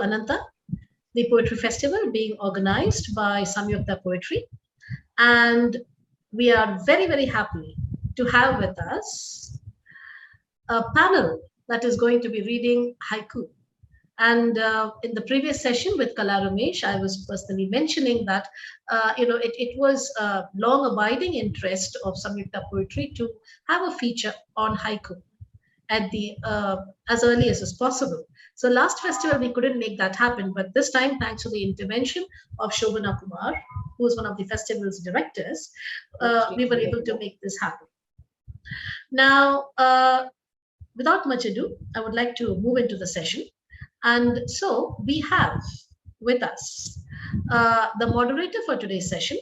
Ananta, the Poetry Festival being organized by Samyukta Poetry. And we are very, very happy to have with us a panel that is going to be reading haiku. And in the previous session with Kala Ramesh, I was personally mentioning that, it was a long-abiding interest of Samyukta Poetry to have a feature on haiku at the as early as possible. So last festival, we couldn't make that happen. But this time, thanks to the intervention of Shobhana Kumar, who is one of the festival's directors, we were able to make this happen. Now, without much ado, I would like to move into the session. And so we have with us the moderator for today's session,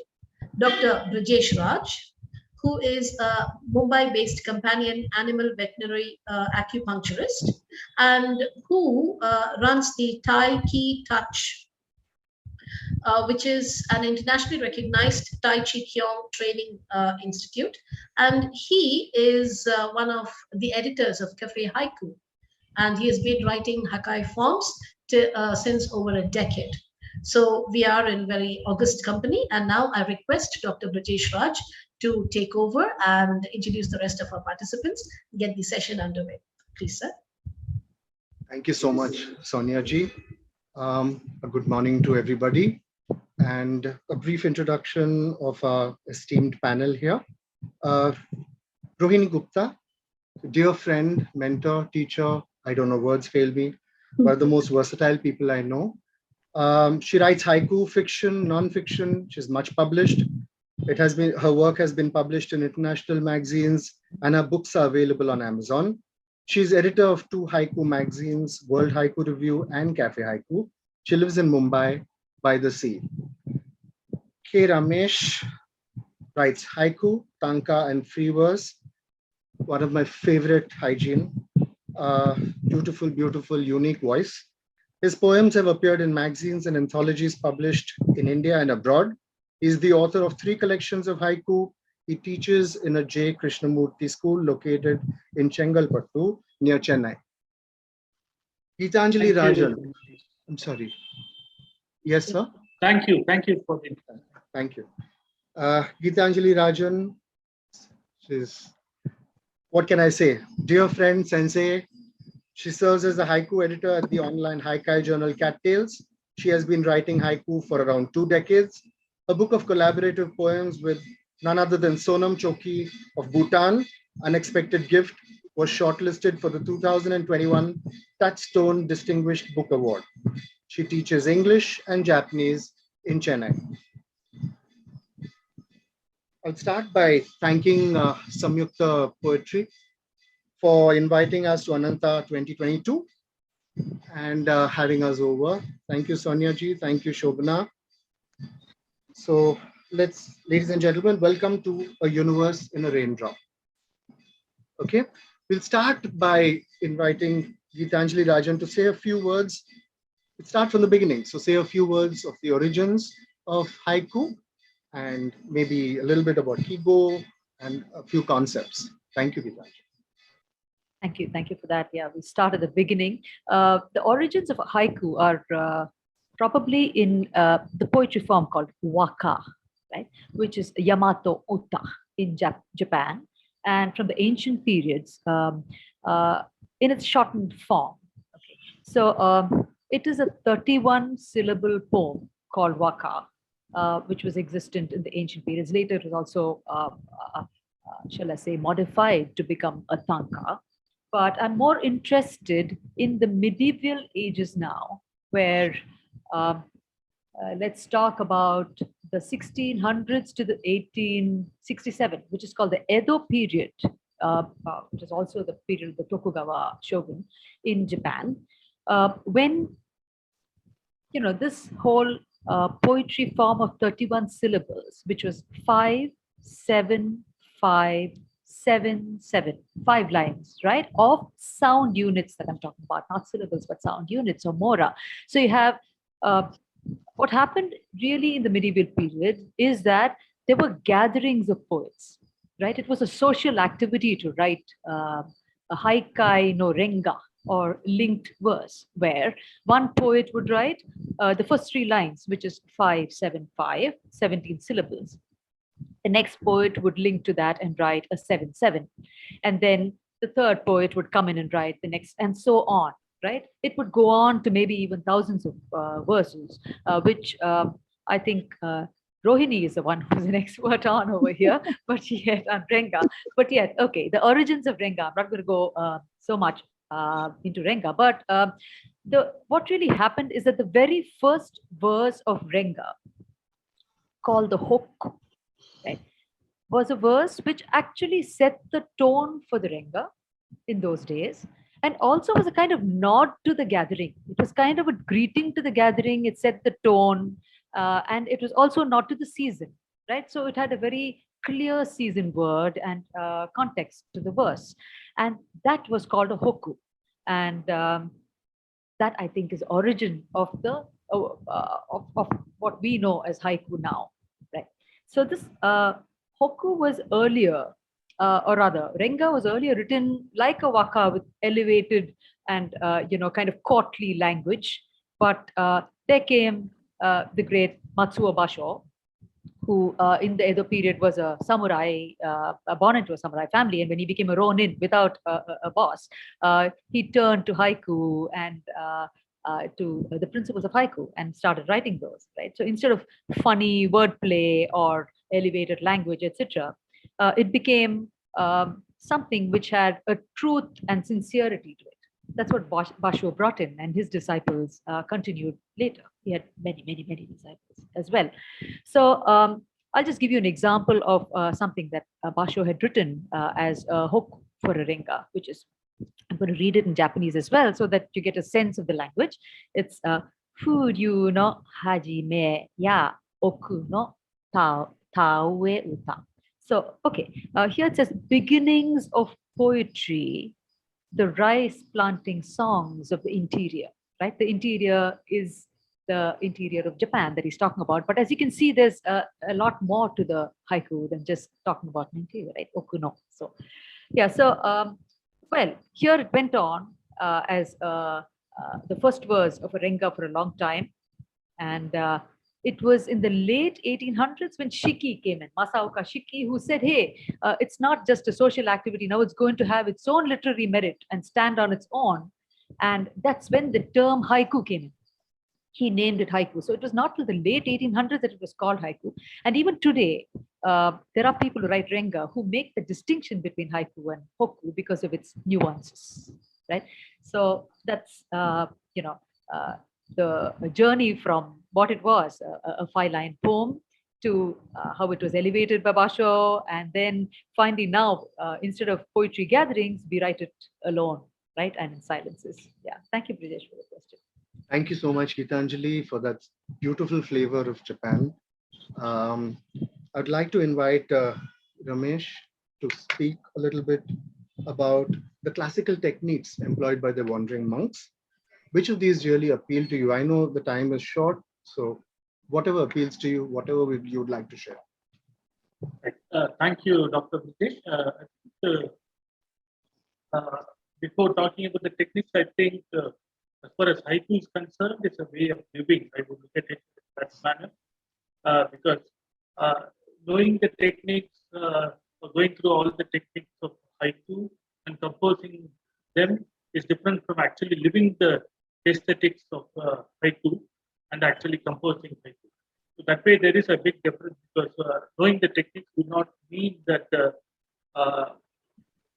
Dr. Brajesh Raj, who is a Mumbai-based companion animal veterinary acupuncturist and who runs the Tai Chi Touch, which is an internationally recognized Tai Chi Kyong training institute. And he is one of the editors of Cafe Haiku. And he has been writing Hakai forms since over a decade. So we are in very august company. And now I request Dr. Brajesh Raj to take over and introduce the rest of our participants, get the session underway. Please, sir. Thank you so much, Sonia ji. A good morning to everybody. And a brief introduction of our esteemed panel here. Ruiniji Gupta, dear friend, mentor, teacher, I don't know, words fail me, one of the most versatile people I know. She writes haiku, fiction, non-fiction. She's much published. Her work has been published in international magazines and her books are available on Amazon. She's editor of 2 haiku magazines, World Haiku Review and Cafe Haiku. She lives in Mumbai by the sea. K. Ramesh writes haiku, tanka and free verse. One of my favorite hygiene. Beautiful, beautiful, unique voice. His poems have appeared in magazines and anthologies published in India and abroad. He's the author of 3 collections of haiku. He teaches in a J. Krishnamurti school located in Chengalpattu near Chennai. Gitanjali Rajan. I'm sorry. Yes, sir? Thank you. Thank you for the invitation. Thank you. Gitanjali Rajan, she's, what can I say? Dear friend, sensei. She serves as the haiku editor at the online haikai journal Cattails. She has been writing haiku for around 2 decades. A book of collaborative poems with none other than Sonam Choki of Bhutan, Unexpected Gift, was shortlisted for the 2021 Touchstone Distinguished Book Award. She teaches English and Japanese in Chennai. I'll start by thanking Samyukta Poetry for inviting us to Ananta 2022 and having us over. Thank you, Sonia ji. Thank you, Shobhana. So ladies and gentlemen, welcome to A Universe in a Raindrop. Okay, we'll start by inviting Gitanjali Rajan to say a few words. Let's start from the beginning. So say a few words of the origins of haiku and maybe a little bit about Higo and a few concepts. Thank you, Gitanjali. Thank you for that. Yeah, we start at the beginning. The origins of haiku are probably in the poetry form called waka, right, which is Yamato Uta in Japan, and from the ancient periods in its shortened form. Okay, so it is a 31-syllable poem called waka, which was existent in the ancient periods. Later, it was also, shall I say, modified to become a tanka. But I'm more interested in the medieval ages now, where let's talk about the 1600s to the 1867, which is called the Edo Period, which is also the period of the Tokugawa shogun in Japan, when this whole poetry form of 31 syllables, which was 5, 7, 5, 7, 7, 5 lines, right, of sound units that I'm talking about, not syllables, but sound units or mora. So you have what happened really in the medieval period is that there were gatherings of poets, right? It was a social activity to write a haikai no renga, or linked verse, where one poet would write the first three lines, which is 5, 7, 5, 17 syllables. The next poet would link to that and write a 7, 7. And then the third poet would come in and write the next, and so on, right? It would go on to maybe even thousands of verses, which I think Rohini is the one who's an expert on over here, but yet on Renga. But yet, okay, the origins of Renga, I'm not going to go so much into Renga, but what really happened is that the very first verse of Renga, called the Hokku, right, was a verse which actually set the tone for the Renga in those days, and also was a kind of nod to the gathering. It was kind of a greeting to the gathering. It set the tone, and it was also a nod to the season, right? So it had a very clear season word and context to the verse, and that was called a Hokku, and that I think is origin of the of what we know as haiku now, right? So this Hokku was earlier, or rather, Renga was earlier written like a waka with elevated and kind of courtly language. But there came the great Matsuo Basho, who in the Edo period was a samurai, born into a samurai family, and when he became a ronin without a boss, he turned to haiku and to the principles of haiku and started writing those. Right. So instead of funny wordplay or elevated language, etc., it became something which had a truth and sincerity to it. That's what Basho brought in, and his disciples continued later. He had many, many, many disciples as well. So I'll just give you an example of something that Basho had written as a hokku for a renga, which is, I'm going to read it in Japanese as well so that you get a sense of the language. It's Furyu no hajime ya oku no taue uta. So, okay, here it says beginnings of poetry, the rice planting songs of the interior, right? The interior is the interior of Japan that he's talking about. But as you can see, there's a lot more to the haiku than just talking about an interior, right? Okuno. So, yeah, so, well, here it went on as the first verse of a renga for a long time. And it was in the late 1800s when Shiki came in, Masaoka Shiki, who said, hey, it's not just a social activity. Now it's going to have its own literary merit and stand on its own. And that's when the term haiku came in. He named it haiku. So it was not till the late 1800s that it was called haiku. And even today, there are people who write renga who make the distinction between haiku and hokku because of its nuances, right? So that's, the journey from what it was, a 5-line poem, to how it was elevated by Basho, and then finally now, instead of poetry gatherings, we write it alone, right, and in silences. Yeah, thank you, Brijesh, for the question. Thank you so much, Geetanjali, for that beautiful flavor of Japan. I'd like to invite Ramesh to speak a little bit about the classical techniques employed by the wandering monks. Which of these really appeal to you? I know the time is short, so whatever appeals to you, whatever you would like to share. Thank you, Dr. Brijesh. Before talking about the techniques, I think as far as haiku is concerned, it's a way of living. I would look at it in that manner, because knowing the techniques, going through all the techniques of haiku and composing them is different from actually living the aesthetics of haiku and actually composing haiku. So that way, there is a big difference, because knowing the techniques do not mean that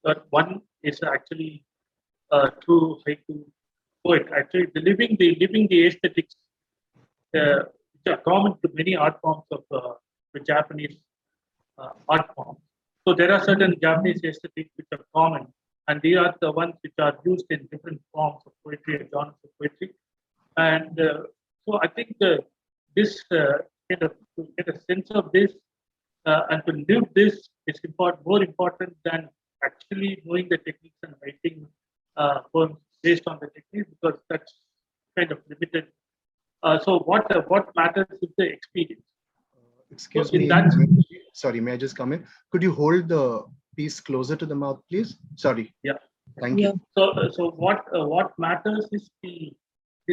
that one is actually a true haiku poet. Actually, living the aesthetics, which are common to many art forms of the Japanese art forms. So there are certain Japanese aesthetics which are common, and they are the ones which are used in different forms of poetry and genres of poetry. And so I think this kind of, to get a sense of this and to live this is more important than actually knowing the techniques and writing poems based on the techniques, because that's kind of limited. So what matters is the experience. Excuse me. Sorry, may I just come in? Could you hold the piece closer to the mouth, please? Sorry. Yeah. Thank Yeah. you. So what matters is the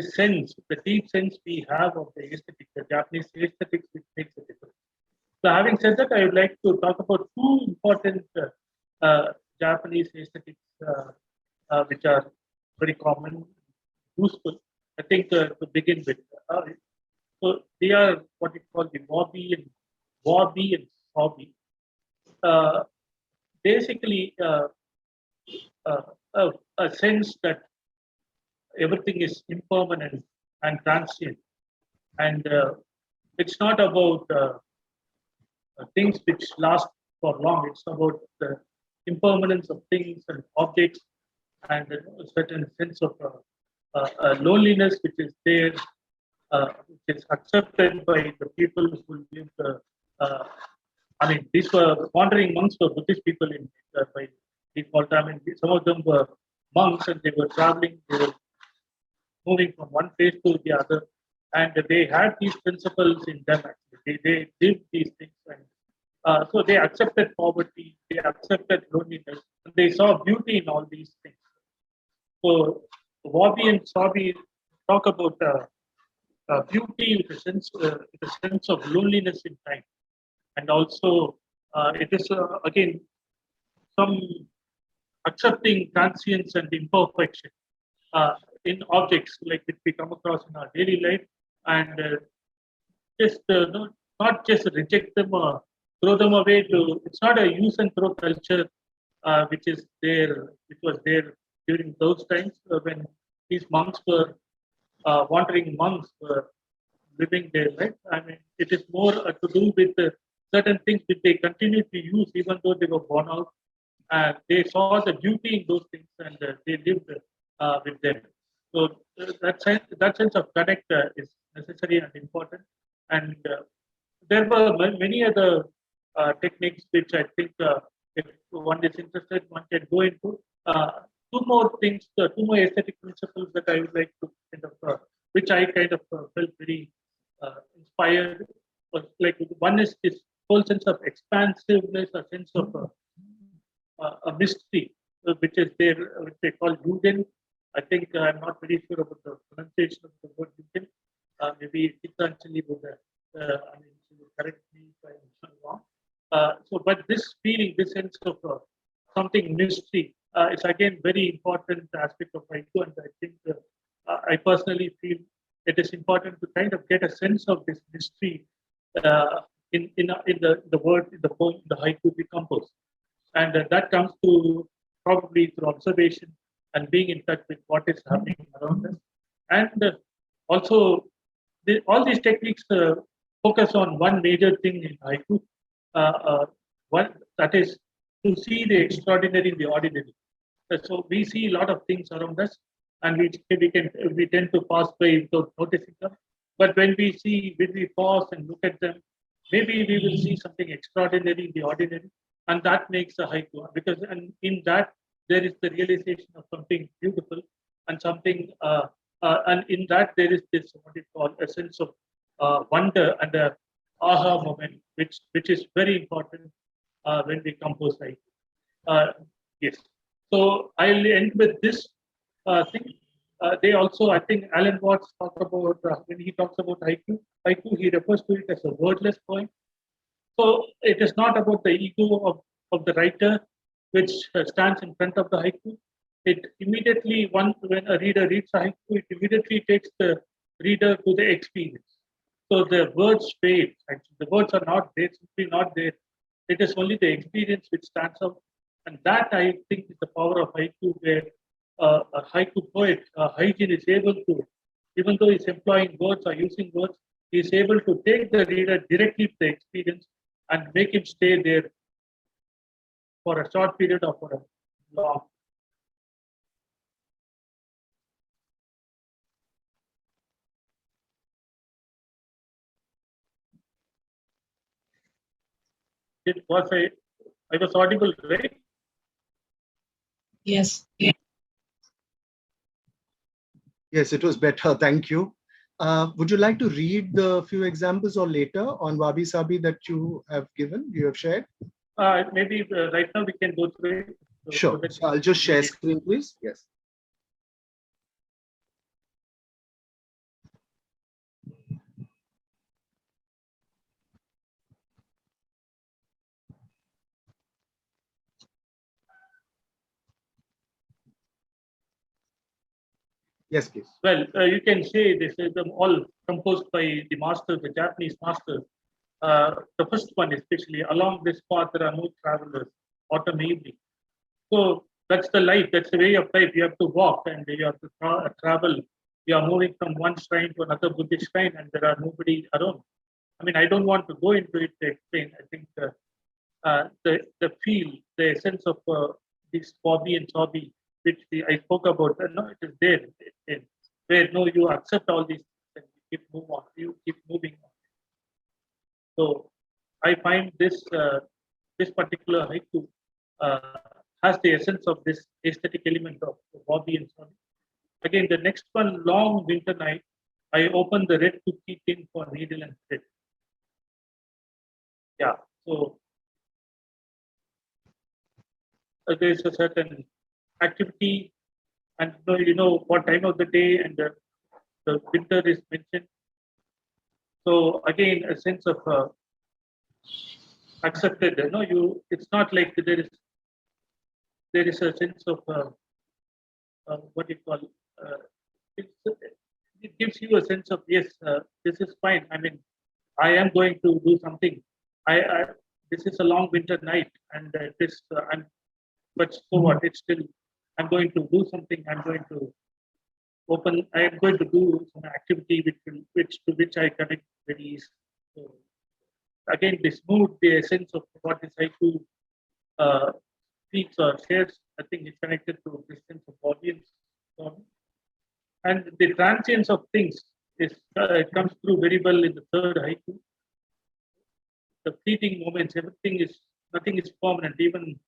sense, the deep sense we have of the aesthetic, the Japanese aesthetics, which makes a difference. So having said that, I would like to talk about two important Japanese aesthetics which are very common, useful. I think to begin with, so they are what we call the wabi and sobi. Uh, Basically, uh, a sense that everything is impermanent and transient, and it's not about things which last for long. It's about the impermanence of things and objects, and a certain sense of loneliness which is there, which is accepted by the people who live. I mean, these were wandering monks were Buddhist people in by default. I mean, some of them were monks and they were traveling. They were moving from one place to the other, and they had these principles in them. Actually, they did these things, and so they accepted poverty, they accepted loneliness, and they saw beauty in all these things. So Wabi and Sabi talk about beauty with a sense of loneliness in time, and also it is again some accepting transience and imperfection in objects like which we come across in our daily life, and just not just reject them or throw them away. It's not a use and throw culture which was there during those times when these monks were wandering monks were living their life. I mean, it is more to do with certain things which they continue to use even though they were born out. They saw the beauty in those things, and they lived with them. So that sense of connect is necessary and important. And there were many other techniques which I think if one is interested, one can go into. Two more things, two more aesthetic principles that I would like to kind of, which I kind of felt very inspired. Was like one is this whole sense of expansiveness, a sense of a mystery, which is there, which they call Yugen. I think I'm not very sure about the pronunciation of the word Yugen. Maybe Chitanjali would, I mean, she would correct me if I'm wrong. So, but this feeling, this sense of something mystery, is again very important aspect of haiku, and I think I personally feel it is important to kind of get a sense of this mystery in the word, in the poem, the haiku we compose, and that comes to probably through observation and being in touch with what is happening around us, and also all these techniques focus on one major thing in haiku, one that is to see the extraordinary in the ordinary. So we see a lot of things around us, and we tend to pass by without noticing them. But when we pause and look at them, maybe we will see something extraordinary in the ordinary, and that makes a haiku. Because and in that there is the realization of something beautiful and something, and in that there is this what we call a sense of wonder and a aha moment, which is very important when we compose haiku. Yes. So I'll end with this thing. They also, I think, Alan Watts talked about when he talks about haiku. Haiku, he refers to it as a wordless poem. So it is not about the ego of the writer, which stands in front of the haiku. It immediately, when a reader reads a haiku, it immediately takes the reader to the experience. So the words fade. Actually, the words are not there, simply not there. It is only the experience which stands out. And that, I think, is the power of haiku, where a haiku poet, Hygiene, is able to, even though he's employing words or using words, he is able to take the reader directly to the experience and make him stay there for a short period or for a long. I was audible, right? Yes. Yes, it was better. Thank you. Would you like to read the few examples or later on Wabi Sabi that you have given, you have shared? Maybe right now we can go through it. Sure. So I'll just share screen, please. Yes. Yes, please. Well, you can say this is them all composed by the masters, the Japanese masters. The first one, especially, along this path, there are no travelers, autumn evening. So that's the life, that's the way of life. You have to walk and you have to travel. You are moving from one shrine to another Buddhist shrine, and there are nobody around. I mean, I don't want to go into it to explain. I think the feel, the essence of this hobby and hobby, which I spoke about, no, it is there. Where no, you accept all these things and you keep move on. You keep moving on. So I find this particular haiku has the essence of this aesthetic element of hobby and hobby. Again, the next one, long winter night, I open the red cookie tin for needle and thread. Yeah, so there's a certain activity, and you know what time of the day, and the winter is mentioned. So again, a sense of accepted. You know, it's not like there is a sense of what you call. It, it gives you a sense of yes, this is fine. I mean, I am going to do something. I this is a long winter night, and this but so what? It's still I'm going to do something. I'm going to open. I am going to do some activity which I connect very easily. So again, this mood, the essence of what is haiku speaks or shares, I think it's connected to this sense of audience. And the transience of things it comes through very well in the third haiku. The fleeting moments, nothing is permanent. Even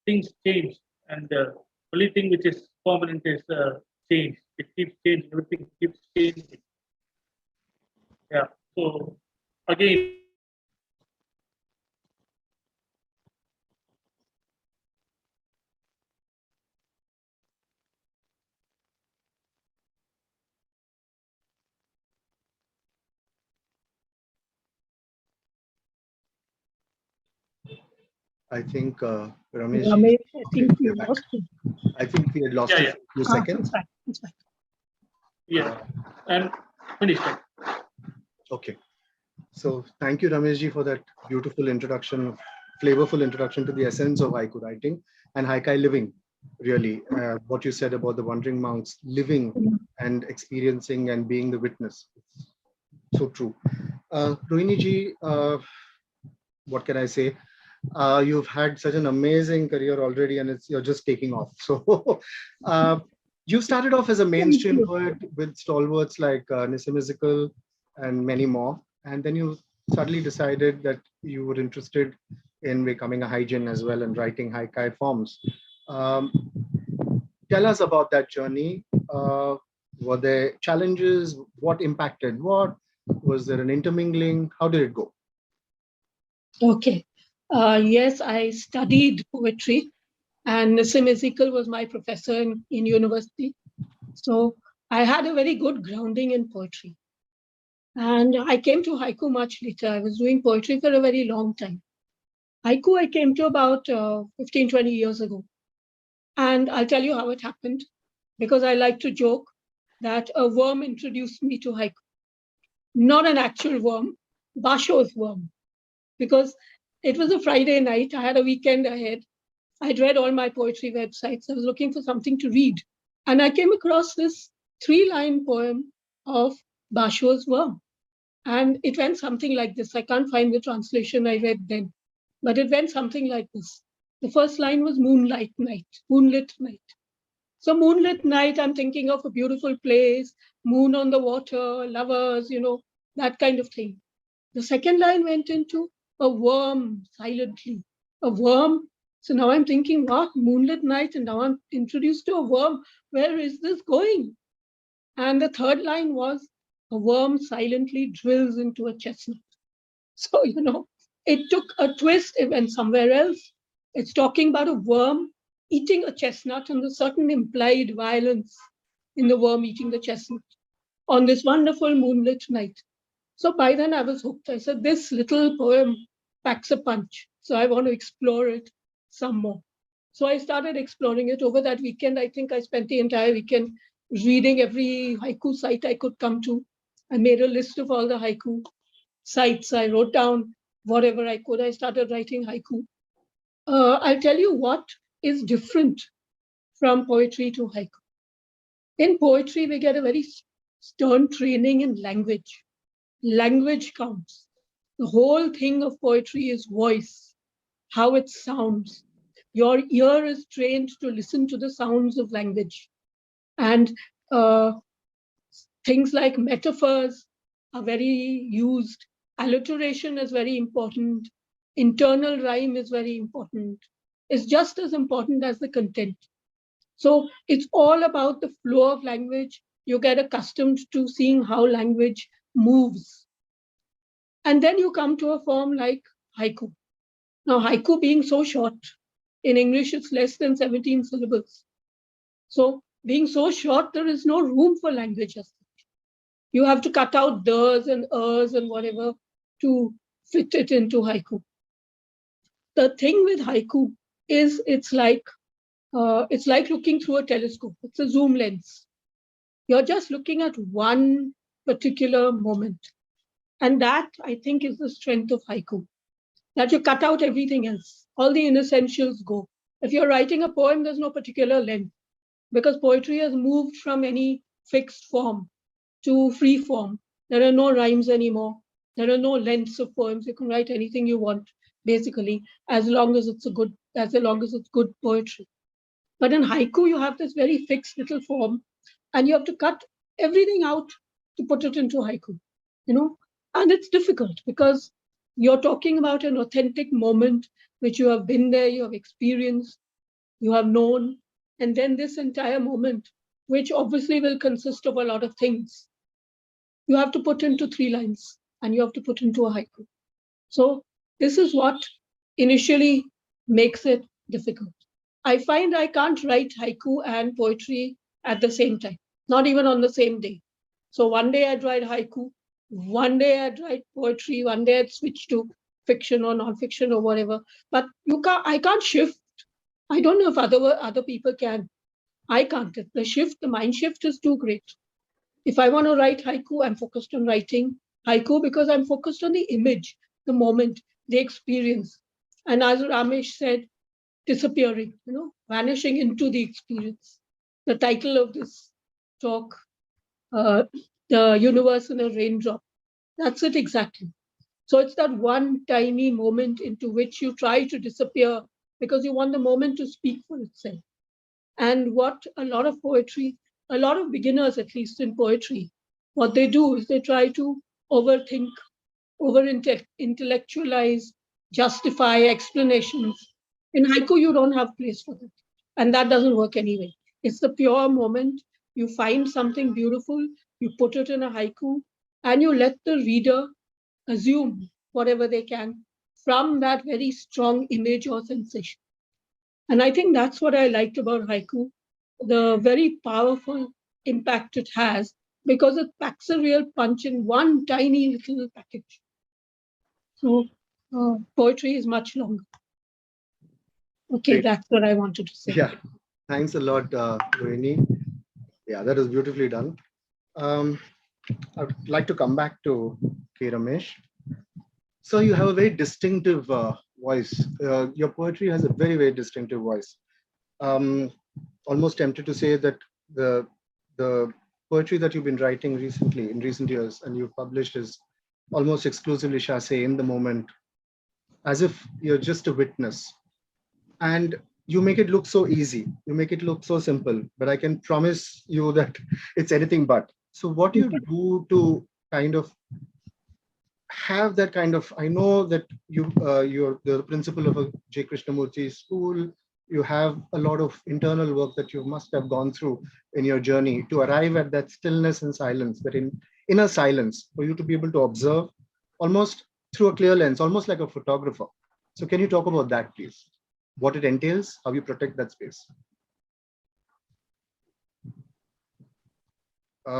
things change, and the only thing which is permanent is change. It keeps changing. Everything keeps changing. Yeah. So again, I think Ramesh, Ramesh, I think we we're back. lost him. I think we had lost Yeah, a yeah. few seconds. It's back. yeah, and finished. Okay. So thank you, Rameshji, for that beautiful introduction, flavorful introduction to the essence of haiku writing and haikai living. Really, what you said about the wandering monks living and experiencing and being the witness. It's so true. Ruiniji, what can I say? You've had such an amazing career already, and you're just taking off. So you started off as a mainstream poet with stalwarts like Nisimizical and many more, and then you suddenly decided that you were interested in becoming a hygiene as well and writing haikai forms. Tell us about that journey. Were there challenges? What impacted what? Was there an intermingling? How did it go? Okay. Yes, I studied poetry, and Nassim Ezekiel was my professor in university. So I had a very good grounding in poetry. And I came to haiku much later. I was doing poetry for a very long time. Haiku I came to about 15, 20 years ago. And I'll tell you how it happened, because I like to joke that a worm introduced me to haiku. Not an actual worm, Basho's worm. Because it was a Friday night, I had a weekend ahead. I'd read all my poetry websites. I was looking for something to read. And I came across this 3-line poem of Basho's worm. And it went something like this. I can't find the translation I read then, but it went something like this. The first line was moonlit night. So moonlit night, I'm thinking of a beautiful place, moon on the water, lovers, that kind of thing. The second line went into a worm silently, a worm. So now I'm thinking, what, moonlit night, and now I'm introduced to a worm. Where is this going? And the third line was, a worm silently drills into a chestnut. So, it took a twist, it went somewhere else. It's talking about a worm eating a chestnut and the certain implied violence in the worm eating the chestnut on this wonderful moonlit night. So by then I was hooked. I said, this little poem packs a punch. So I want to explore it some more. So I started exploring it over that weekend. I think I spent the entire weekend reading every haiku site I could come to. I made a list of all the haiku sites. I wrote down whatever I could. I started writing haiku. I'll tell you what is different from poetry to haiku. In poetry, we get a very stern training in language. Language counts. The whole thing of poetry is voice, how it sounds. Your ear is trained to listen to the sounds of language. And things like metaphors are very used. Alliteration is very important. Internal rhyme is very important. It's just as important as the content. So it's all about the flow of language. You get accustomed to seeing how language moves. And then you come to a form like haiku. Now, haiku being so short, in English, it's less than 17 syllables. So being so short, there is no room for language as such. You have to cut out ders and ers and whatever to fit it into haiku. The thing with haiku is it's like looking through a telescope. It's a zoom lens. You're just looking at one particular moment. And that, I think, is the strength of haiku, that you cut out everything else. All the inessentials go. If you're writing a poem, there's no particular length, because poetry has moved from any fixed form to free form. There are no rhymes anymore. There are no lengths of poems. You can write anything you want, basically, as long as it's good poetry. But in haiku, you have this very fixed little form, and you have to cut everything out to put it into haiku, And it's difficult because you're talking about an authentic moment which you have been there, you have experienced, you have known, and then this entire moment, which obviously will consist of a lot of things, you have to put into 3 lines and you have to put into a haiku. So this is what initially makes it difficult. I find I can't write haiku and poetry at the same time, not even on the same day. So one day I'd write haiku, one day I'd write poetry, one day I'd switch to fiction or non-fiction or whatever. But I can't shift. I don't know if other people can. I can't. The mind shift is too great. If I want to write haiku, I'm focused on writing haiku because I'm focused on the image, the moment, the experience. And as Ramesh said, disappearing, vanishing into the experience. The title of this talk, The Universe in a Raindrop, that's it exactly. So it's that one tiny moment into which you try to disappear because you want the moment to speak for itself. And what a lot of beginners, at least in poetry, what they do is they try to overthink, over-intellectualize, justify explanations. In haiku, you don't have place for that. And that doesn't work anyway. It's the pure moment. You find something beautiful, you put it in a haiku, and you let the reader assume whatever they can from that very strong image or sensation. And I think that's what I liked about haiku, the very powerful impact it has, because it packs a real punch in one tiny little package. So poetry is much longer. Okay, Great. That's what I wanted to say. Yeah, thanks a lot, Ruini. Yeah, that is beautifully done. I would like to come back to K. Ramesh. So you have a very distinctive voice. Your poetry has a very, very distinctive voice. Almost tempted to say that the poetry that you've been writing in recent years, and you've published is almost exclusively chassé, in the moment, as if you're just a witness. And you make it look so easy. You make it look so simple, but I can promise you that it's anything but. So what do you do to kind of have that kind of, I know that you're the principal of a J. Krishnamurti school, you have a lot of internal work that you must have gone through in your journey to arrive at that stillness and silence, that inner silence, for you to be able to observe almost through a clear lens, almost like a photographer. So can you talk about that, please? what it entails, how you protect that space.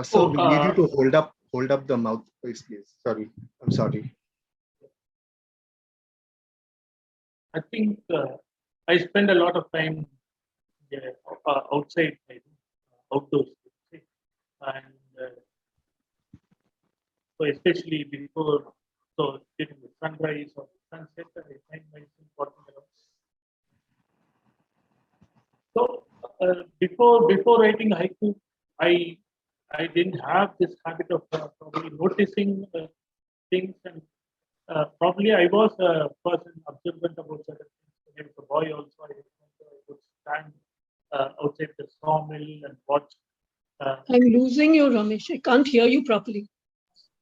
So we need you to hold up the mouthpiece, please. Sorry, I'm sorry. I think I spend a lot of time outside, outdoors, and so especially before, so during the sunrise or sunset, I find myself walking around. So before writing haiku, I didn't have this habit of probably noticing things, and probably I was a person observant about certain things. When I was a boy also, I remember I would stand outside the sawmill and watch. I'm losing you, Ramesh. I can't hear you properly.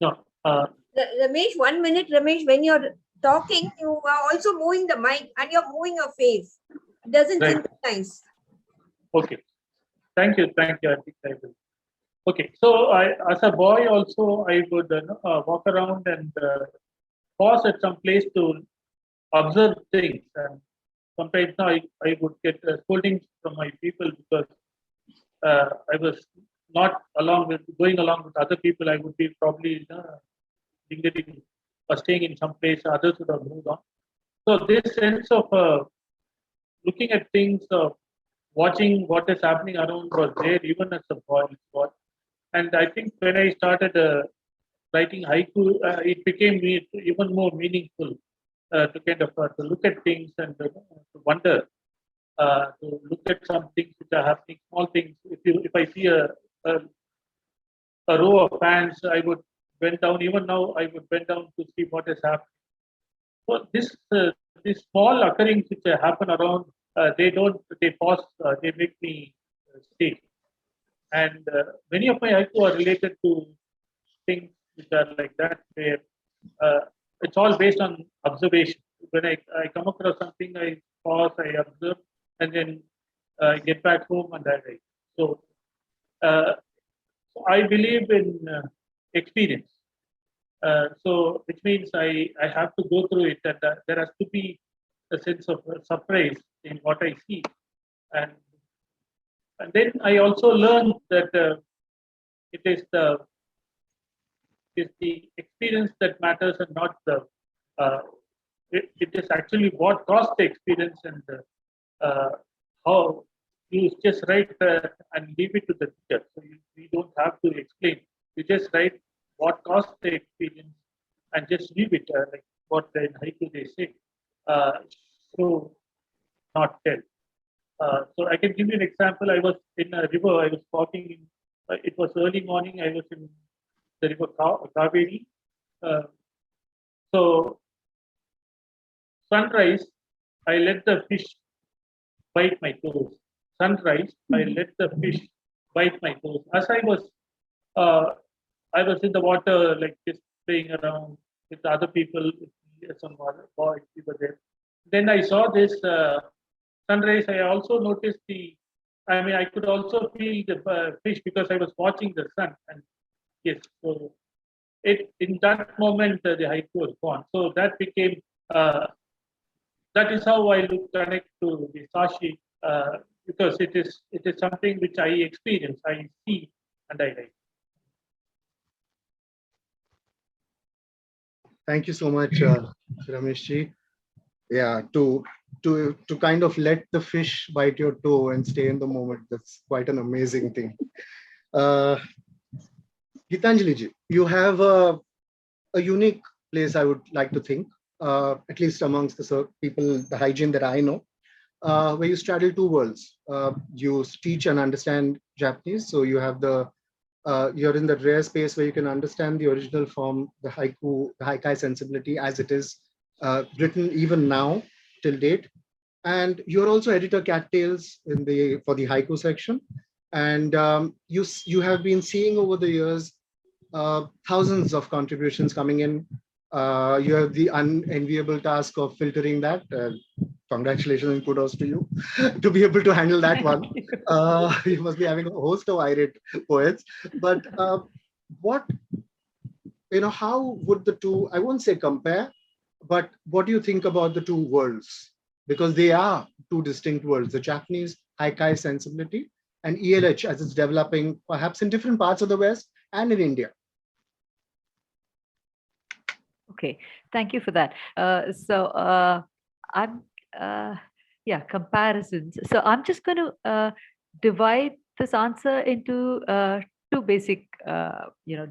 No, Ramesh, 1 minute, Ramesh, when you're talking, you are also moving the mic and you're moving your face. It doesn't Right. synchronize. okay. Thank you. I think I will. Okay, so as a boy also, I would walk around and pause at some place to observe things. And sometimes I would get scoldings from my people because I was not going along with other people. I would be probably lingering or staying in some place. Others would have moved on. So this sense of looking at things, watching what is happening around was there even as a boy. And I think when I started writing haiku, it became even more meaningful to kind of to look at things and to wonder, to look at some things which are happening, small things. If I see a row of fans, I would bend down. Even now, I would bend down to see what is happening. So these small occurrings which happen around, they pause, they make me stay. And many of my haiku are related to things which are like that, where it's all based on observation. When I come across something, I pause, I observe, and then get back home and I write. So I believe in experience. So which means I have to go through it, and there has to be a sense of surprise in what I see. And then I also learned that it is the experience that matters and not it is actually what caused the experience, and how you just write and leave it to the teacher. So you don't have to explain. You just write what caused the experience and just leave it, like what in haiku they say. So not tell. So I can give you an example. I was in a river. I was walking in. It was early morning. I was in the river Kaveri. So sunrise, I let the fish bite my toes. Sunrise, I let the fish bite my toes. As I was in the water, like just playing around with other people, with some other boys, we were there. Then I saw this sunrise. I also noticed I could also feel the fish because I was watching the sun. And yes, so in that moment, the haiku was born. So that became, that is how I connect to the Sashi, because it is something which I experience, I see, and I write. Thank you so much, Rameshji. Yeah, to kind of let the fish bite your toe and stay in the moment. That's quite an amazing thing. Gitanjali ji, you have a unique place, I would like to think, at least amongst the people, the hygiene that I know, where you straddle two worlds. You teach and understand Japanese, so you have you're in the rare space where you can understand the original form, the haiku, the haikai sensibility as it is written even now till date. And you're also editor cattails for the haiku section. And you have been seeing over the years thousands of contributions coming in. You have the unenviable task of filtering that. Congratulations and kudos to you to be able to handle that one. You must be having a host of irate poets. But how would the two, I won't say compare, but what do you think about the two worlds? because they are two distinct worlds, the Japanese haikai sensibility and ELH as it's developing perhaps in different parts of the West and in India. Okay, thank you for that. I'm, yeah, comparisons. So I'm just going to divide this answer into two basic,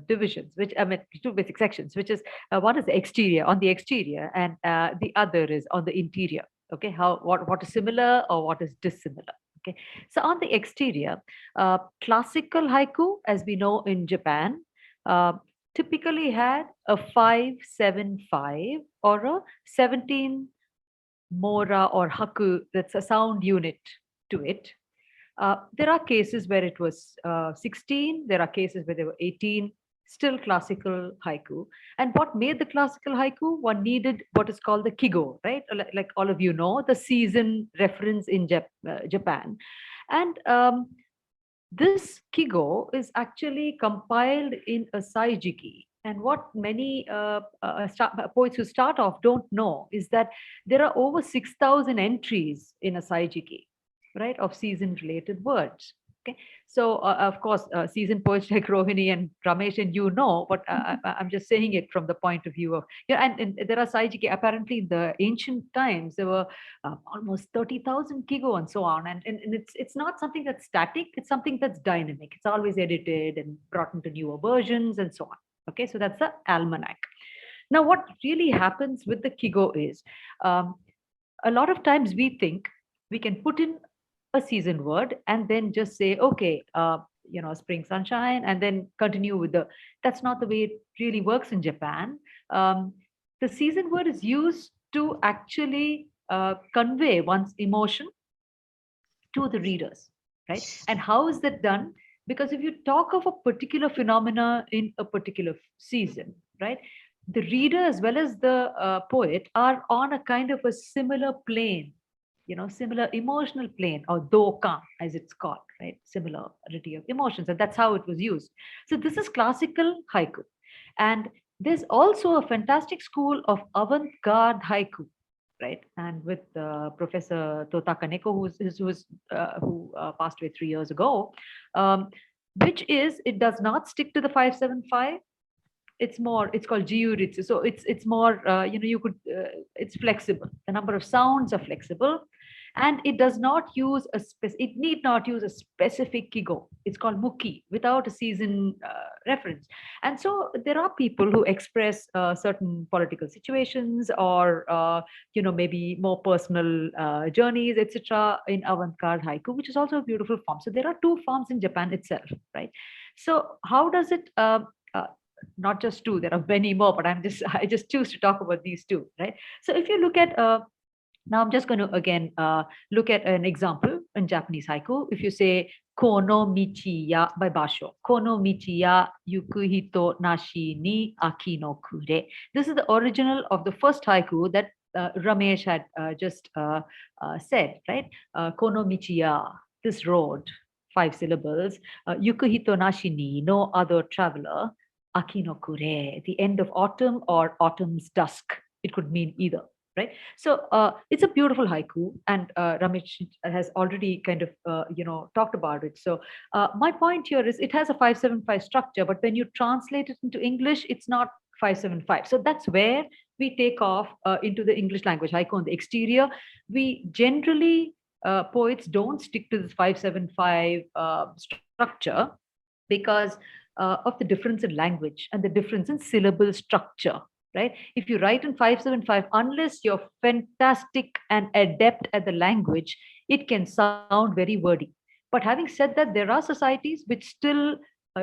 divisions, which I mean, two basic sections, which is one is the exterior, on the exterior, and the other is on the interior. Okay, what is similar or what is dissimilar. Okay, so on the exterior, classical haiku, as we know in Japan, typically had a 5-7-5 or a 17 mora or haku, that's a sound unit to it. There are cases where it was 16, there are cases where there were 18, still classical haiku. And what made the classical haiku? One needed what is called the kigo, right? Like all of you know, the season reference in Japan. And this kigo is actually compiled in a saijiki. And what many poets who start off don't know is that there are over 6,000 entries in a saijiki, right, of season-related words. Okay, so of course, seasoned poets like Rohini and Ramesh, and you know, but I'm just saying it from the point of view of, and there are saijiki. Apparently, in the ancient times, there were almost 30,000 kigo and so on. And it's not something that's static, it's something that's dynamic. It's always edited and brought into newer versions and so on. Okay, so that's the almanac. Now, what really happens with the kigo is a lot of times we think we can put in a season word and then just say, okay, spring sunshine, and then continue with that's not the way it really works in Japan. The season word is used to actually convey one's emotion to the readers, right? And how is that done? Because if you talk of a particular phenomena in a particular season, right, the reader as well as the poet are on a kind of a similar plane, similar emotional plane, or dokan as it's called, right? Similarity of emotions, and that's how it was used. So this is classical haiku. And there's also a fantastic school of avant-garde haiku, right? And with Professor Tota Kaneko, who passed away 3 years ago, which is, it does not stick to the 5-7-5. It's called jiuritsu. So it's more, it's flexible. The number of sounds are flexible, and it does not use it need not use a specific kigo. It's called muki, without a season reference. And so there are people who express certain political situations, or maybe more personal journeys, etc., in avant-garde haiku, which is also a beautiful form. So there are two forms in Japan itself, right? So how does it not just two, there are many more, but I just choose to talk about these two, right? So if you look at now, I'm just going to again look at an example in Japanese haiku. If you say kono michi ya by Basho, kono michi ya yukuhito nashi ni aki no kure. This is the original of the first haiku that Ramesh had just said, right? Kono michi ya, this road, 5 syllables. Yukuhito nashi ni, no other traveler. Aki no kure, the end of autumn or autumn's dusk. It could mean either. Right, so it's a beautiful haiku, and Ramesh has already kind of talked about it. So my point here is it has a 5-7-5 structure, but when you translate it into English, it's not 5-7-5. So that's where we take off into the English language haiku on the exterior. We generally poets don't stick to this 5-7-5 structure because of the difference in language and the difference in syllable structure. Right? If you write in 5-7-5, unless you're fantastic and adept at the language, it can sound very wordy. But having said that, there are societies which still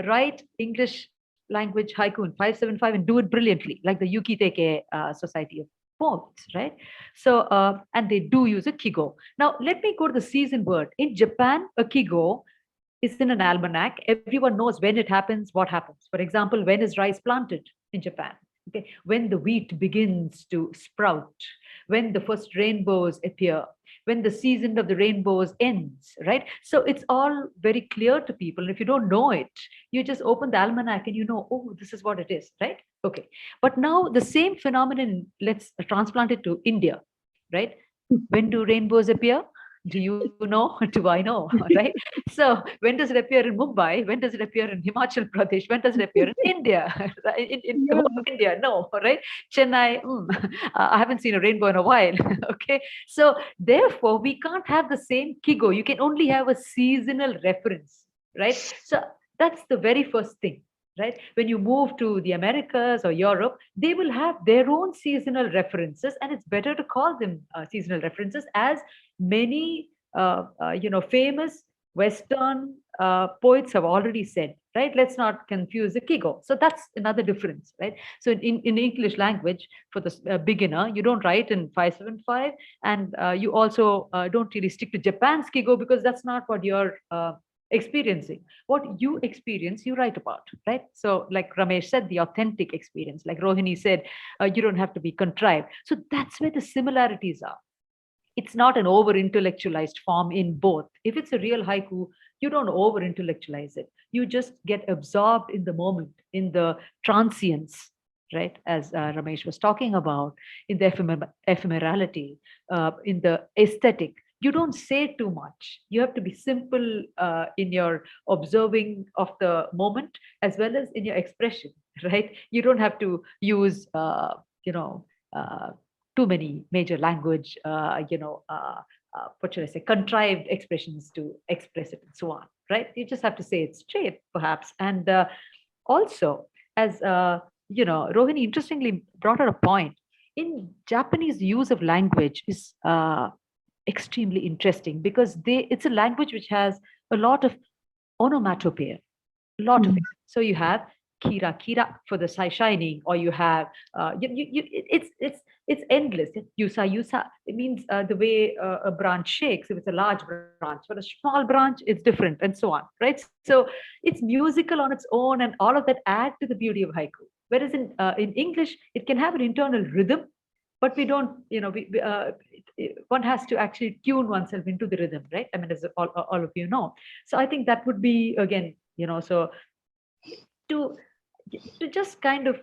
write English language haiku in 5-7-5 and do it brilliantly, like the Yukiteke Society of Poets, right? So, and they do use a kigo. Now, let me go to the season word. In Japan, a kigo is in an almanac. Everyone knows when it happens, what happens. For example, when is rice planted in Japan? Okay, when the wheat begins to sprout, when the first rainbows appear, when the season of the rainbows ends, right? So it's all very clear to people. And if you don't know it, you just open the almanac and you know, oh, this is what it is, right? Okay. But now the same phenomenon, let's transplant it to India, right? When do rainbows appear? Do you know? Do I know? Right? So when does it appear in Mumbai? When does it appear in Himachal Pradesh? When does it appear in India? Right? In the Yeah. whole of India? No, right? Chennai, I haven't seen a rainbow in a while. Okay. So therefore, we can't have the same Kigo. You can only have a seasonal reference, right? So that's the very first thing. Right? When you move to the Americas or Europe, they will have their own seasonal references, and it's better to call them seasonal references, as many famous Western poets have already said. Right? Let's not confuse the Kigo. So that's another difference, right? So in English language, for the beginner, you don't write in 575, and you also don't really stick to Japan's Kigo, because that's not what you're experiencing. What you experience, you write about, right? So like Ramesh said, the authentic experience, like Rohini said, you don't have to be contrived. So that's where the similarities are. It's not an over intellectualized form in both. If it's a real haiku, you don't over intellectualize it. You just get absorbed in the moment, in the transience, right? As Ramesh was talking about, in the ephemerality, in the aesthetic. You don't say too much. You have to be simple in your observing of the moment, as well as in your expression, right? You don't have to use, uh, too many major language, what should I say, contrived expressions to express it and so on, right? You just have to say it straight, perhaps. And also, as Rohini interestingly brought out a point, in Japanese use of language is extremely interesting, because it's a language which has a lot of onomatopoeia, a lot of it. So you have kira kira for the shining, or you have it's endless. Yusa yusa, it means the way a branch shakes. If it's a large branch, for a small branch, it's different, and so on, right? So it's musical on its own, and all of that add to the beauty of haiku. Whereas in English, it can have an internal rhythm, but we don't, one has to actually tune oneself into the rhythm, right? I mean, as all of you know. So I think that would be, again, so to just kind of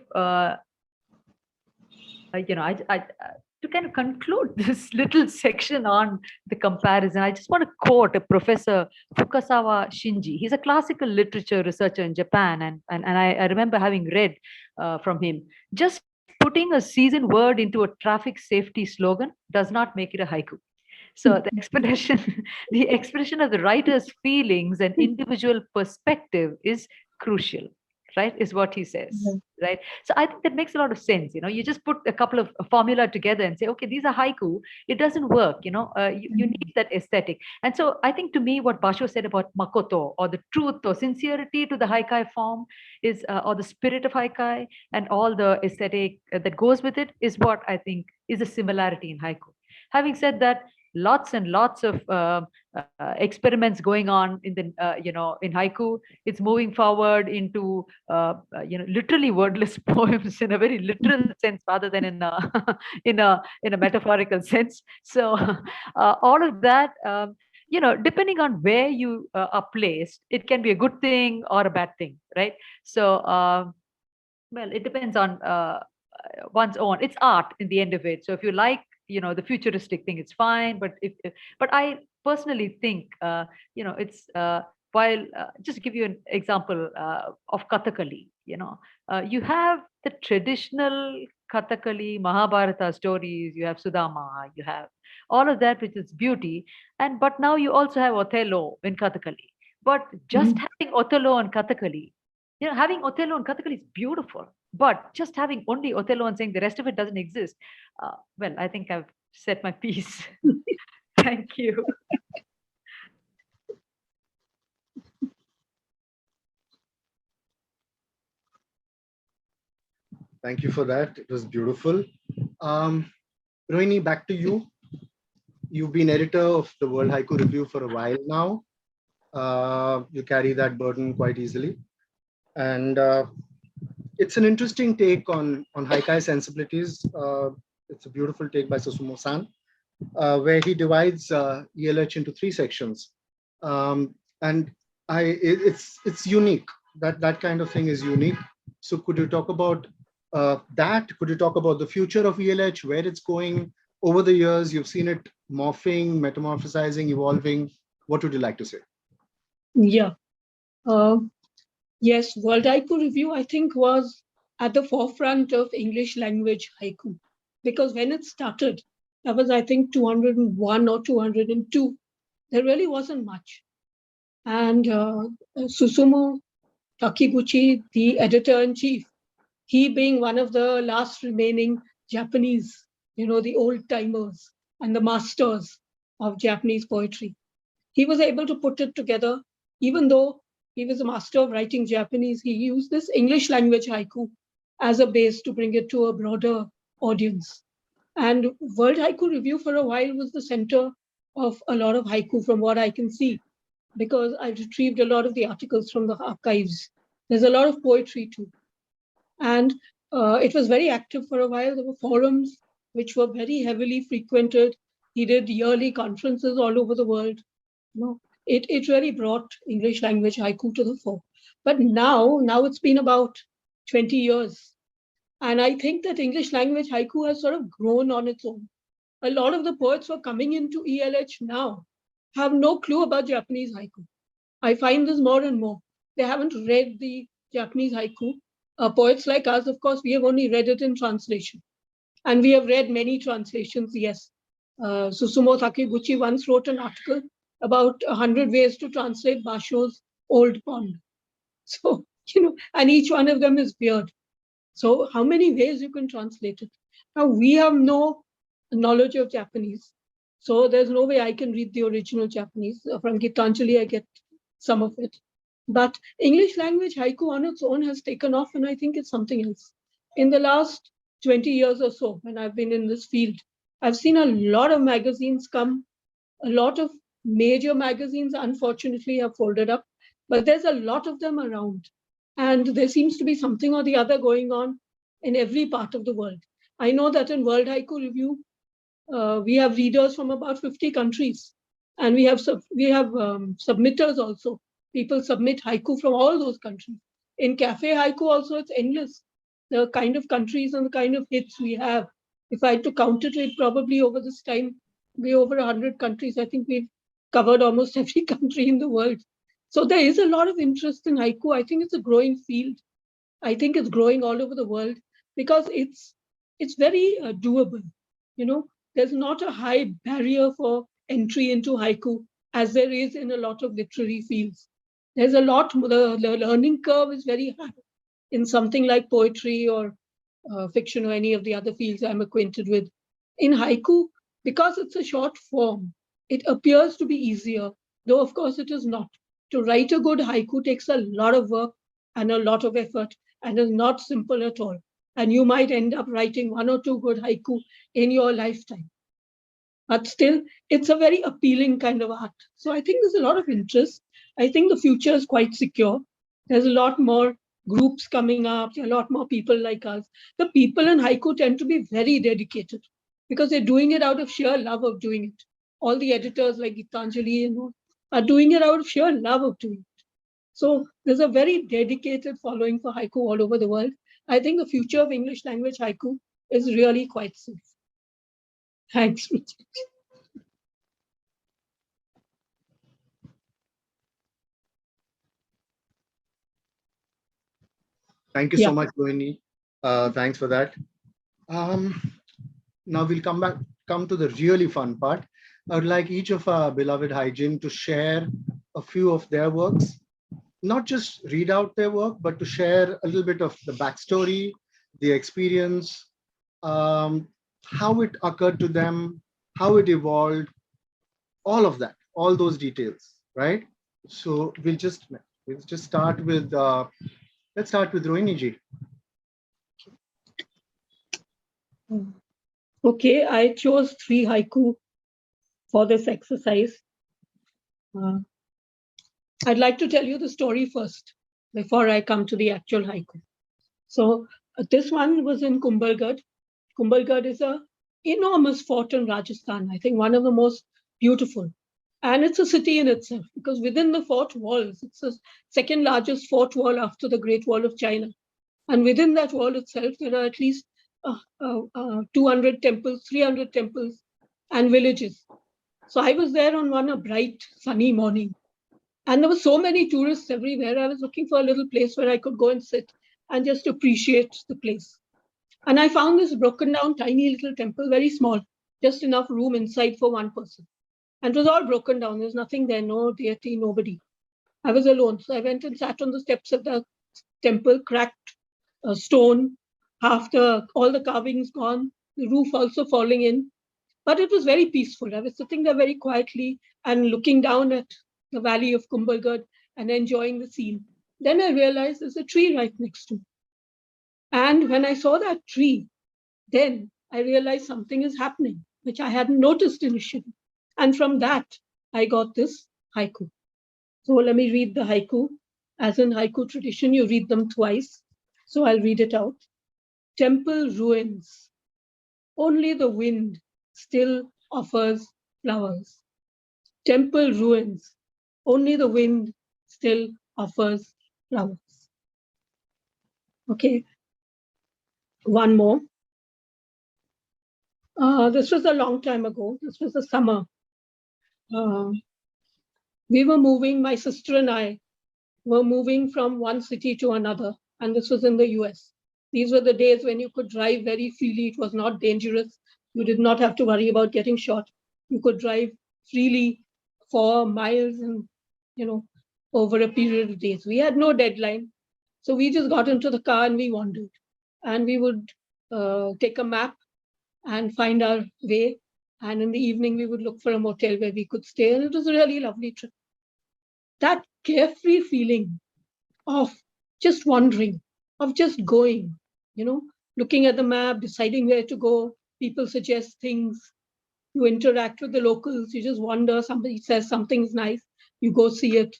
to kind of conclude this little section on the comparison, I just want to quote a Professor Fukasawa Shinji. He's a classical literature researcher in Japan, and I remember having read from him. Just putting a seasoned word into a traffic safety slogan does not make it a haiku. So the expression of the writer's feelings and individual perspective is crucial, right? Is what he says, right? So I think that makes a lot of sense. You just put a couple of formula together and say, okay, these are haiku. It doesn't work. You need that aesthetic. And so I think, to me, what Basho said about makoto, or the truth or sincerity to the haikai form, is, or the spirit of haikai and all the aesthetic that goes with it, is what I think is a similarity in haiku. Having said that, lots and lots of experiments going on in the in haiku. It's moving forward into literally wordless poems, in a very literal sense, rather than in a in a metaphorical sense. So all of that, depending on where you are placed, it can be a good thing or a bad thing, right? So well, it depends on one's own. It's art in the end of it. So if you like, the futuristic thing, it's fine. But but I personally think, it's while just to give you an example of Kathakali, you have the traditional Kathakali Mahabharata stories. You have Sudama. You have all of that, which is beauty. But now you also have Othello in Kathakali. But just having Othello and Kathakali, having Othello and Kathakali is beautiful. But just having only Othello and saying the rest of it doesn't exist, well, I think I've said my piece. Thank you. Thank you for that. It was beautiful. Rohini, back to you. You've been editor of the World Haiku Review for a while now. You carry that burden quite easily. And it's an interesting take on haikai sensibilities. It's a beautiful take by Susumu-san, where he divides ELH into 3 sections. And it's unique. That kind of thing is unique. So could you talk about that? Could you talk about the future of ELH, where it's going? Over the years, you've seen it morphing, metamorphosizing, evolving? What would you like to say? Yeah. Yes, World Haiku Review, I think, was at the forefront of English language haiku. Because when it started, that was, I think, 201 or 202. There really wasn't much. And Susumu Takiguchi, the editor-in-chief, he being one of the last remaining Japanese, the old-timers and the masters of Japanese poetry, he was able to put it together. Even though he was a master of writing Japanese, he used this English language haiku as a base to bring it to a broader audience. And World Haiku Review for a while was the center of a lot of haiku from what I can see, because I retrieved a lot of the articles from the archives. There's a lot of poetry too. And it was very active for a while. There were forums which were very heavily frequented. He did yearly conferences all over the world. It really brought English language haiku to the fore. But now it's been about 20 years. And I think that English language haiku has sort of grown on its own. A lot of the poets who are coming into ELH now have no clue about Japanese haiku. I find this more and more. They haven't read the Japanese haiku. Poets like us, of course, we have only read it in translation. And we have read many translations, yes. Susumu Takiguchi once wrote an article about 100 ways to translate Basho's Old Pond. So, and each one of them is weird. So how many ways you can translate it? Now, we have no knowledge of Japanese. So there's no way I can read the original Japanese. From Gitanjali, I get some of it. But English language haiku on its own has taken off, and I think it's something else. In the last 20 years or so, when I've been in this field, I've seen a lot of magazines come. A lot of major magazines, unfortunately, have folded up, but there's a lot of them around. And there seems to be something or the other going on in every part of the world. I know that in World Haiku Review, we have readers from about 50 countries. And we have submitters also. People submit haiku from all those countries. In Cafe Haiku also, it's endless. The kind of countries and the kind of hits we have. If I had to count it, probably over this time, be over 100 countries. I think we've covered almost every country in the world. So there is a lot of interest in haiku. I think it's a growing field. I think it's growing all over the world because it's very doable. There's not a high barrier for entry into haiku as there is in a lot of literary fields. There's a lot, the learning curve is very high in something like poetry or fiction or any of the other fields I'm acquainted with. In haiku, because it's a short form, it appears to be easier, though of course it is not. To write a good haiku takes a lot of work and a lot of effort and is not simple at all. And you might end up writing 1 or 2 good haiku in your lifetime. But still, it's a very appealing kind of art. So I think there's a lot of interest. I think the future is quite secure. There's a lot more groups coming up. There are a lot more people like us. The people in haiku tend to be very dedicated because they're doing it out of sheer love of doing it. All the editors like Gitanjali, are doing it out of sheer love of doing it. So there's a very dedicated following for haiku all over the world. I think the future of English language haiku is really quite safe. Thanks, Richard. Thank you so much, Ruiniji. Thanks for that. Now we'll come to the really fun part. I would like each of our beloved Hygiene to share a few of their works, not just read out their work, but to share a little bit of the backstory, the experience, how it occurred to them, how it evolved, all of that, all those details, right? So we'll just start with, let's start with Ruiniji. Okay, I chose 3 haiku for this exercise. I'd like to tell you the story first before I come to the actual haiku. So this one was in Kumbhalgarh. Kumbhalgarh is an enormous fort in Rajasthan, I think one of the most beautiful. And it's a city in itself because within the fort walls, it's the second largest fort wall after the Great Wall of China. And within that wall itself, there are at least 200 temples, 300 temples and villages. So I was there on a bright, sunny morning. And there were so many tourists everywhere. I was looking for a little place where I could go and sit and just appreciate the place. And I found this broken down, tiny little temple, very small, just enough room inside for one person. And it was all broken down. There's nothing there, no deity, nobody. I was alone. So I went and sat on the steps of the temple, cracked stone, all the carvings gone, the roof also falling in. But it was very peaceful. I was sitting there very quietly and looking down at the valley of Kumbhalgarh and enjoying the scene. Then I realized there's a tree right next to me. And when I saw that tree, then I realized something is happening, which I hadn't noticed initially. And from that, I got this haiku. So let me read the haiku. As in haiku tradition, you read them twice. So I'll read it out. Temple ruins. Only the wind still offers flowers. Temple ruins. Only the wind still offers flowers. Okay. One more. This was a long time ago. This was the summer. We were moving, my sister and I were moving from one city to another, and this was in the US. These were the days when you could drive very freely. It was not dangerous. You did not have to worry about getting shot. You could drive freely for miles and, over a period of days. We had no deadline. So we just got into the car and we wandered. And we would take a map and find our way. And in the evening, we would look for a motel where we could stay. And it was a really lovely trip. That carefree feeling of just wandering, of just going, looking at the map, deciding where to go. People suggest things. You interact with the locals. You just wander. Somebody says something's nice. You go see it.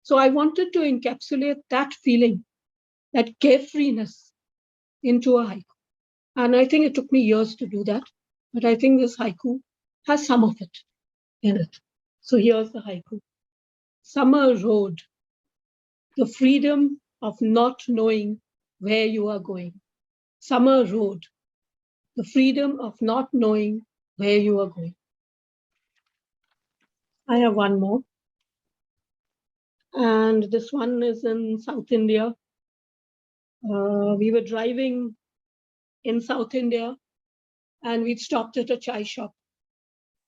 So I wanted to encapsulate that feeling, that carefreeness into a haiku. And I think it took me years to do that. But I think this haiku has some of it in it. So here's the haiku. Summer road, the freedom of not knowing where you are going. Summer road, the freedom of not knowing where you are going. I have one more. And this one is in South India. We were driving in South India and we'd stopped at a chai shop.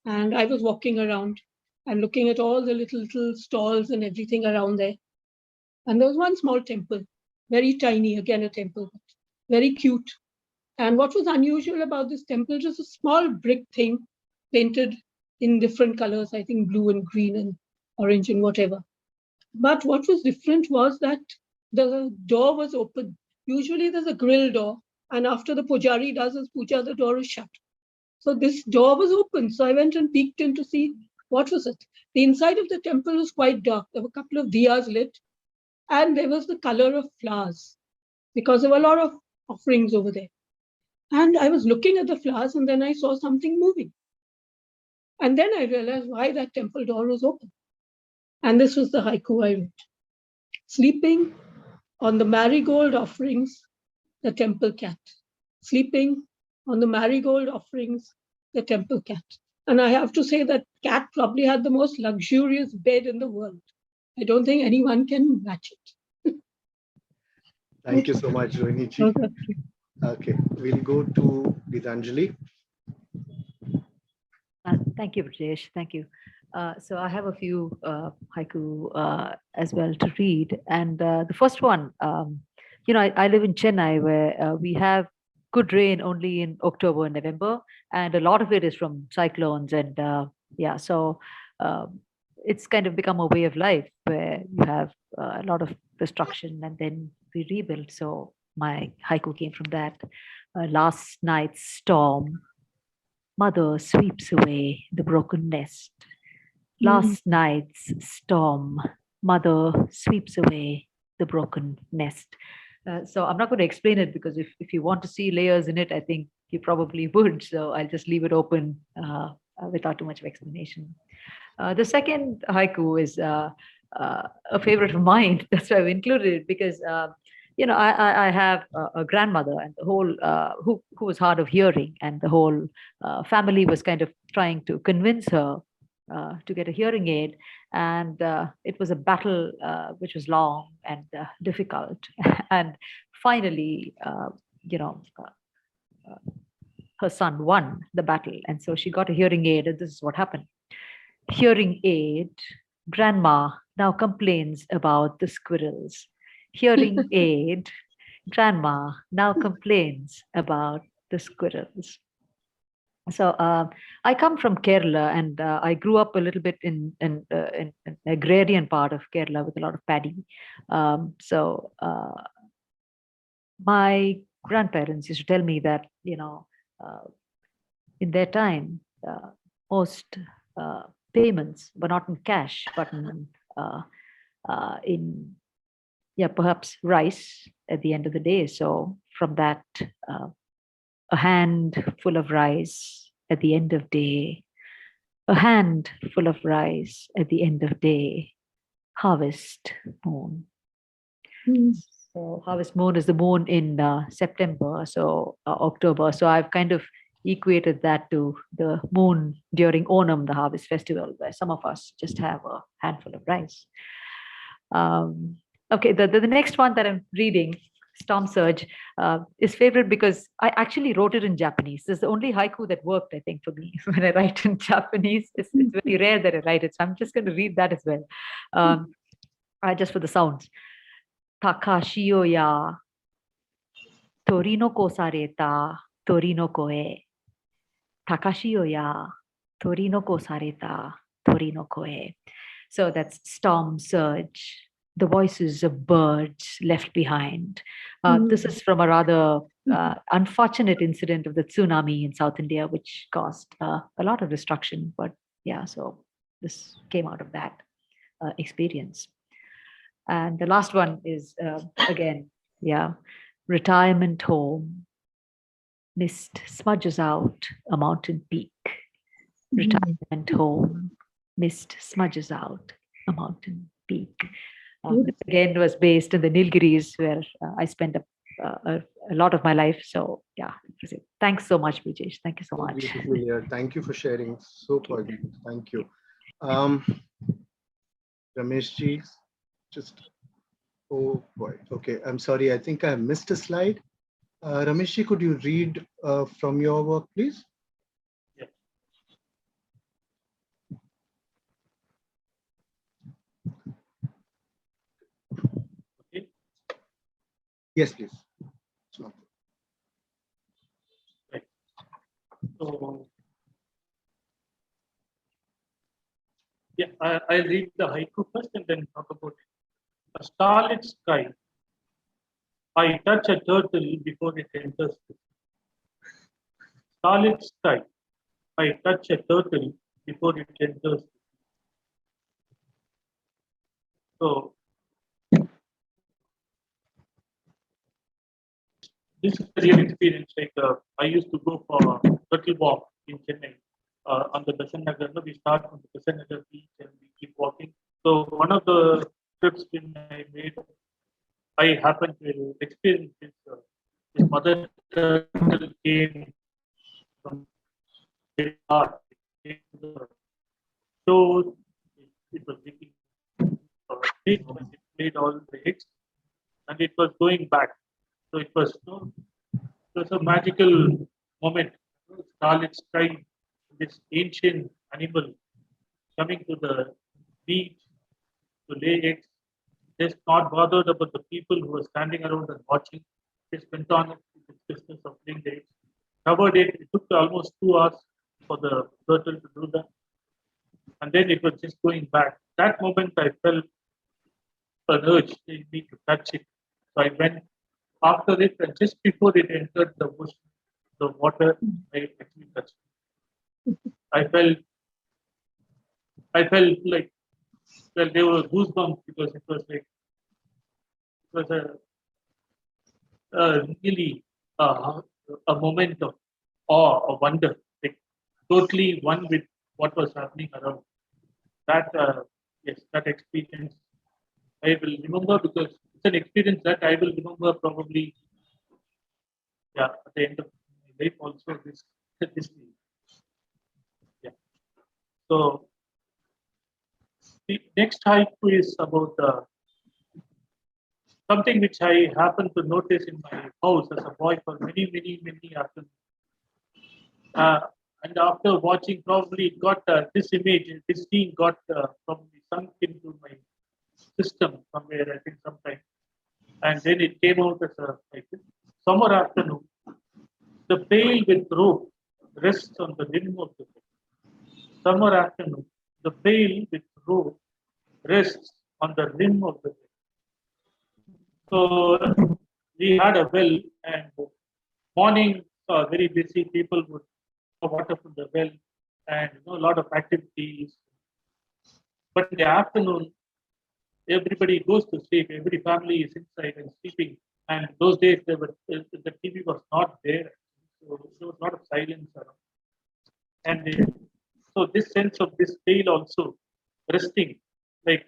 And I was walking around and looking at all the little stalls and everything around there. And there was one small temple, very tiny, again a temple, but very cute. And what was unusual about this temple was a small brick thing painted in different colors, I think blue and green and orange and whatever. But what was different was that the door was open. Usually there's a grill door, and after the pujari does his puja, the door is shut. So this door was open. So I went and peeked in to see what was it. The inside of the temple was quite dark. There were a couple of diyas lit, and there was the color of flowers because there were a lot of offerings over there. And I was looking at the flowers, and then I saw something moving. And then I realized why that temple door was open. And this was the haiku I wrote. Sleeping on the marigold offerings, the temple cat. Sleeping on the marigold offerings, the temple cat. And I have to say that cat probably had the most luxurious bed in the world. I don't think anyone can match it. Thank you so much, Ruiniji. Okay, we'll go to Gitanjali. Thank you, Brajesh. Thank you. So I have a few haiku as well to read. And the first one, I live in Chennai where we have good rain only in October and November. And a lot of it is from cyclones. And so it's kind of become a way of life where you have a lot of destruction and then we rebuild. So my haiku came from that. Last night's storm, mother sweeps away the broken nest. Last night's storm, mother sweeps away the broken nest. So I'm not going to explain it because if you want to see layers in it, I think you probably would. So I'll just leave it open without too much of explanation. The second haiku is a favorite of mine. That's why I've included it because I have a grandmother and the whole who was hard of hearing, and the whole family was kind of trying to convince her to get a hearing aid, and it was a battle which was long and difficult. And finally, her son won the battle, and so she got a hearing aid. And this is what happened: hearing aid, grandma now complains about the squirrels. Hearing aid, grandma now complains about the squirrels. So I come from Kerala, and I grew up a little bit in agrarian part of Kerala with a lot of paddy. So my grandparents used to tell me that in their time, most payments were not in cash, but in perhaps rice at the end of the day. So from that, a hand full of rice at the end of day, a hand full of rice at the end of day, harvest moon. So harvest moon is the moon in September, so October. So I've kind of equated that to the moon during Onam, the harvest festival, where some of us just have a handful of rice. Okay, the next one that I'm reading, Storm Surge, is favorite because I actually wrote it in Japanese. This is the only haiku that worked, I think, for me when I write in Japanese. It's very rare that I write it, so I'm just going to read that as well, just for the sounds. Takashio ya tori no ko sareta tori no koe. Takashio ya tori no ko sareta tori no koe. So that's storm surge, the voices of birds left behind. This is from a rather unfortunate incident of the tsunami in South India, which caused a lot of destruction. But yeah, so this came out of that experience. And the last one is, again, retirement home. Mist smudges out a mountain peak. Retirement home. Mist smudges out a mountain peak. This again was based in the Nilgiris, where I spent a lot of my life. So yeah, thanks so much, Brijesh. Thank you so much. Beautiful, yeah. Thank you for sharing. So poignant. Thank you. Rameshji, just, oh boy. Okay, I'm sorry. I think I missed a slide. Rameshji, could you read from your work, please? Yeah. Okay. Yes, please. Right. So yeah, I'll read the haiku first and then talk about it. A starlit sky. I touch a turtle before it enters. Starlit sky. I touch a turtle before it enters. So this is a real experience. Like I used to go for a turtle walk in Chennai on the Besant Nagar. We start from the Besant Nagar beach and we keep walking. So one of the trips when I made, I happened to experience this. This mother turtle came from the heart. It was making it made all the eggs, and it was going back. So it was a magical moment. Starlit sky, this ancient animal coming to the beach to lay eggs, just not bothered about the people who were standing around and watching. Just went on with its business of laying the eggs. Covered it. It took almost 2 hours for the turtle to do that. And then it was just going back. That moment I felt an urge in me to touch it. So I went after it, and just before it entered the ocean, the water, I actually touched it. I felt like, well, there were goosebumps because it was really a moment of awe or wonder, like totally one with what was happening around. That yes, that experience I will remember because it's an experience that I will remember probably. Yeah, at the end of my life also this. Yeah. So The next haiku is about something which I happened to notice in my house as a boy for many afternoons. And after watching, probably it got this image, this scene got probably sunk into my system somewhere, I think, sometime. And then it came out as a haiku. Summer afternoon, the pail with rope rests on the rim of the bed. Summer afternoon, the pail with rope rests on the rim of the bed. So we had a well, and morning very busy. People would pour water from the well, and a lot of activities. But in the afternoon, everybody goes to sleep. Every family is inside and sleeping. And those days, the TV was not there, so there was a lot of silence around. And so this sense of this pail also resting, like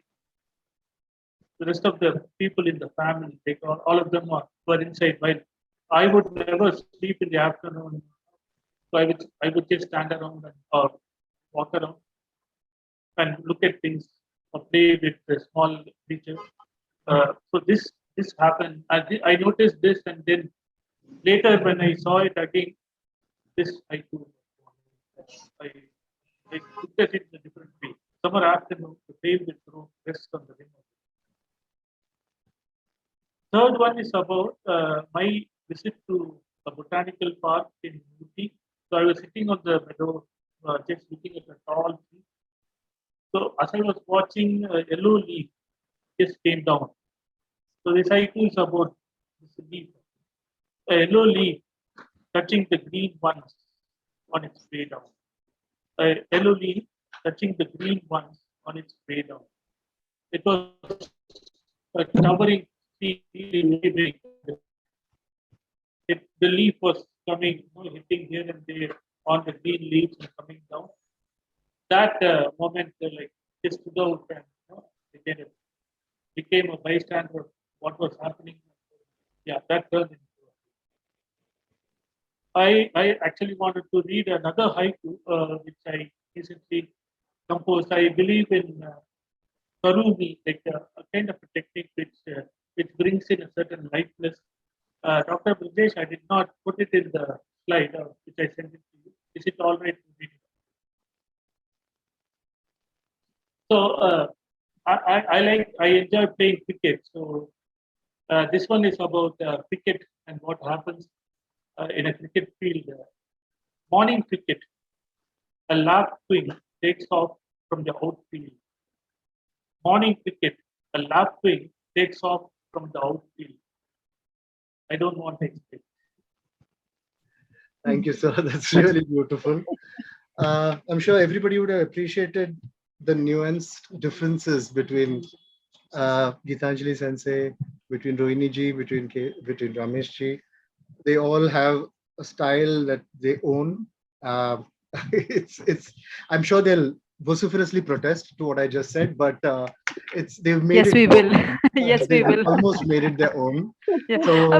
the rest of the people in the family, like all of them were inside. While I would never sleep in the afternoon, so I would just stand around or walk around and look at things or play with the small creatures. So this happened. I noticed this, and then later when I saw it again, this I too. I looked at it in a different way. Summer afternoon, the pale with room rests on the rim of it. Third one is about my visit to a botanical park in Uti. So I was sitting on the meadow, just looking at a tall tree. So as I was watching, a yellow leaf just came down. So this haiku is about this leaf, a yellow leaf touching the green ones on its way down. A yellow leaf touching the green ones on its way down. It was a towering tree, really big. The leaf was coming, hitting here and there on the green leaves and coming down. That moment, like, just stood out and became a bystander of what was happening. Yeah, that turned into. I actually wanted to read another haiku, which I recently composed. I believe in karumi, like a kind of a technique which brings in a certain lightness. Dr. Brajesh, I did not put it in the slide which I sent it to you. Is it all right to read it? So I enjoy playing cricket. So this one is about cricket and what happens in a cricket field. Morning cricket, a lap swing takes off from the outfield. Morning cricket, a lap swing takes off from the outfield. I don't want to explain. Thank you, sir. That's really beautiful. I'm sure everybody would have appreciated the nuanced differences between Gitanjali Sensei, between Ruiniji, between Rameshji. They all have a style that they own. I'm sure they'll vociferously protest to what I just said, but they've made yes, it. We will. Yes, we they've will. almost made it their own. Yeah. So,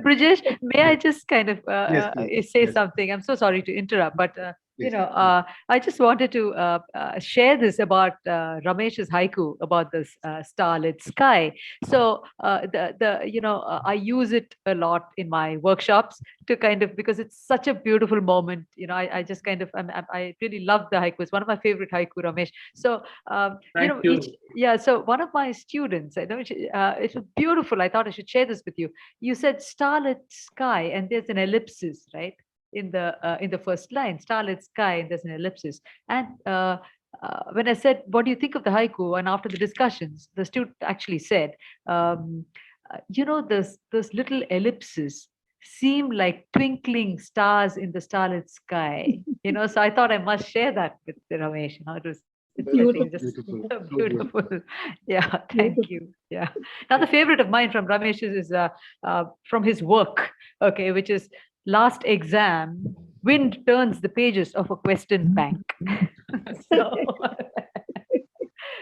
Brajesh, may I just kind of yes, say yes. something? I'm so sorry to interrupt, but Yes. I just wanted to share this about Ramesh's haiku about this starlit sky. So I use it a lot in my workshops to kind of, because it's such a beautiful moment. I just kind of I really love the haiku. It's one of my favorite haiku, Ramesh. So Thank you. so one of my students, I know it was beautiful. I thought I should share this with you. You said starlit sky, and there's an ellipsis, right? In the first line, starlit sky, and there's an ellipsis. And when I said, what do you think of the haiku? And after the discussions, the student actually said, those little ellipses seem like twinkling stars in the starlit sky. So I thought I must share that with Ramesh. It's Beautiful. beautiful. Yeah, thank you. Yeah. Now the favorite of mine from Ramesh is from his work, okay, which is last exam, wind turns the pages of a question bank. so,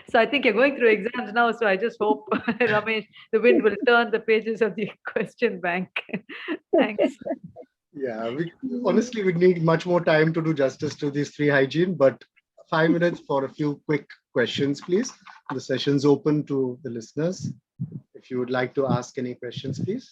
so I think you're going through exams now, so I just hope, Ramesh, the wind will turn the pages of the question bank. Thanks. Yeah, we need much more time to do justice to these three hygiene, but 5 minutes for a few quick questions, please. The session's open to the listeners. If you would like to ask any questions, please.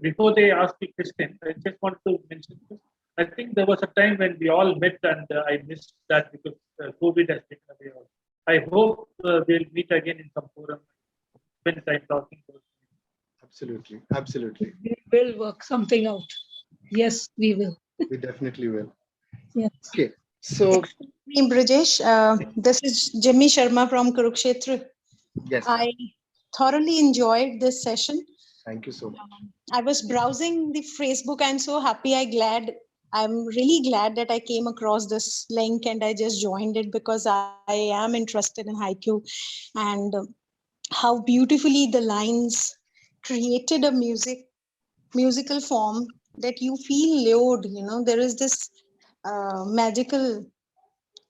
Before they ask the question, I just want to mention this. I think there was a time when we all met and I missed that because COVID has taken away all. I hope we'll meet again in some forum, spend time talking about it. Absolutely, absolutely. We will work something out. Yes, we will. We definitely will. Yes. Okay, so Me, Brajesh, this is Jimmy Sharma from Kurukshetra. yes, I thoroughly enjoyed this session. thank you so much. I was browsing the Facebook. I'm so happy. I'm really glad that I came across this link and I just joined it because I am interested in Haiku and how beautifully the lines created a musical form that you feel lured. There is this magical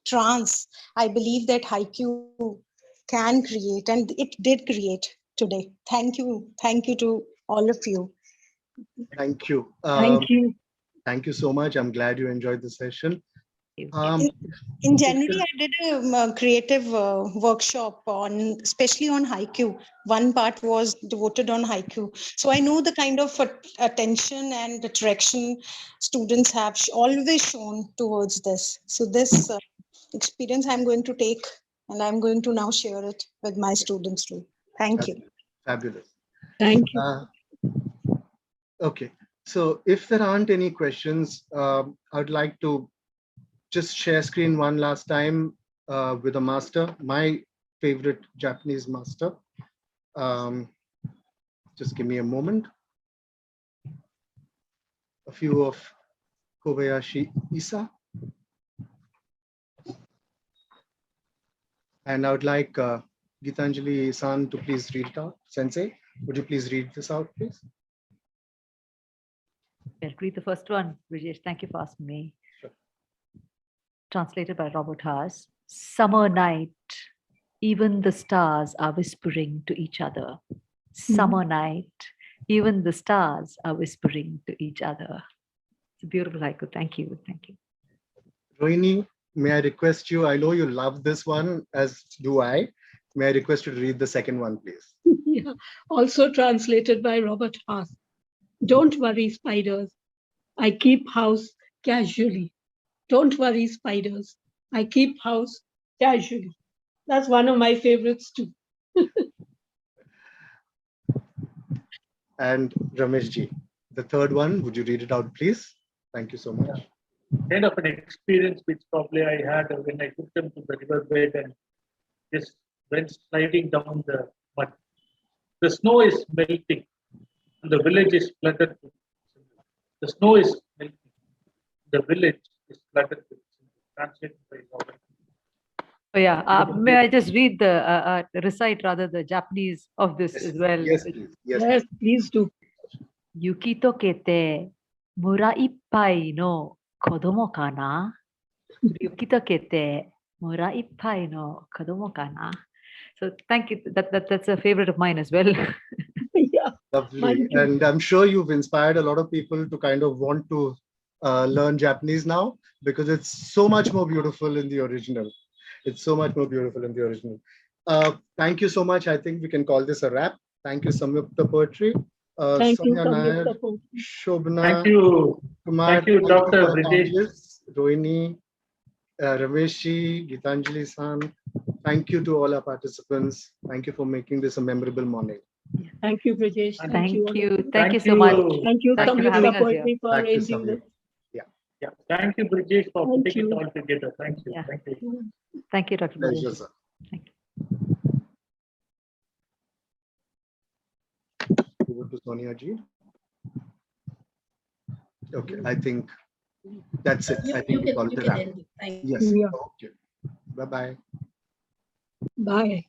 trance. I believe that Haiku can create, and it did create today. Thank you to all of you. Thank you. Thank you. Thank you so much. I'm glad you enjoyed the session. In January, I did a creative workshop especially on Haiku. One part was devoted on Haiku. So I know the kind of attention and attraction students have always shown towards this. So this experience I'm going to take and I'm going to now share it with my students too. Thank you. Fabulous. Thank you. Okay, so if there aren't any questions, I'd like to just share screen one last time with a master, my favorite Japanese master. Just give me a moment. A few of Kobayashi Isa. And I would like Gitanjali-san to please read it out. Sensei, would you please read this out, please? I'll read the first one, Brijesh. Thank you for asking me. Sure. Translated by Robert Haas. Summer night, even the stars are whispering to each other. Summer night, even the stars are whispering to each other. It's a beautiful haiku. Thank you. Thank you. Rohini, may I request you, I know you love this one, as do I. May I request you to read the second one, please? Yeah. Also translated by Robert Haas. Don't worry, spiders. I keep house casually. Don't worry, spiders. I keep house casually. That's one of my favorites too. And Rameshji, the third one, would you read it out, please? Thank you so much. Kind of an experience which probably I had when I took them to the riverbed and just went sliding down the mud. The snow is melting and the village is flooded with symbols. The snow is melting. The village is flooded with symbols. Translated by Robert. Oh yeah, may I just read recite rather the Japanese of this as well? Yes, please. Yes, Yes, please do. Yuki tokete mura ippai no kodomo kana? Yuki tokete mura ippai no kodomo kana? So thank you. That's a favorite of mine as well. Yeah. lovely. And I'm sure you've inspired a lot of people to kind of want to learn Japanese now, because it's so much more beautiful in the original. It's so much more beautiful in the original. Thank you so much. I think we can call this a wrap. Thank you, Samyukta Poetry. Thank you, Soumya Nair, Samyukta Poetry. Shobhana, Thank you. Kumar, Thank you, Dr. for the Brijesh. panelists, Rohini, Rameshi, Gitanjali-san. Thank you to all our participants. Thank you for making this a memorable morning. Thank you, Brajesh. Thank you. all. Thank you so much. Thank you, Thank you for having Samyukta us Poetry, for Back to arranging Samyukta. this. Yeah. Thank you, Brijesh, for Thank putting you. it all together. Thank you. Yeah. Thank you. Thank you, Dr. Pleasure, Brijesh. sir. Thank you. Over to Sonia ji. Okay, I think that's it. I think we call it a wrap. end it. Thank you. Yes. Yeah. Okay. Bye-bye. Bye.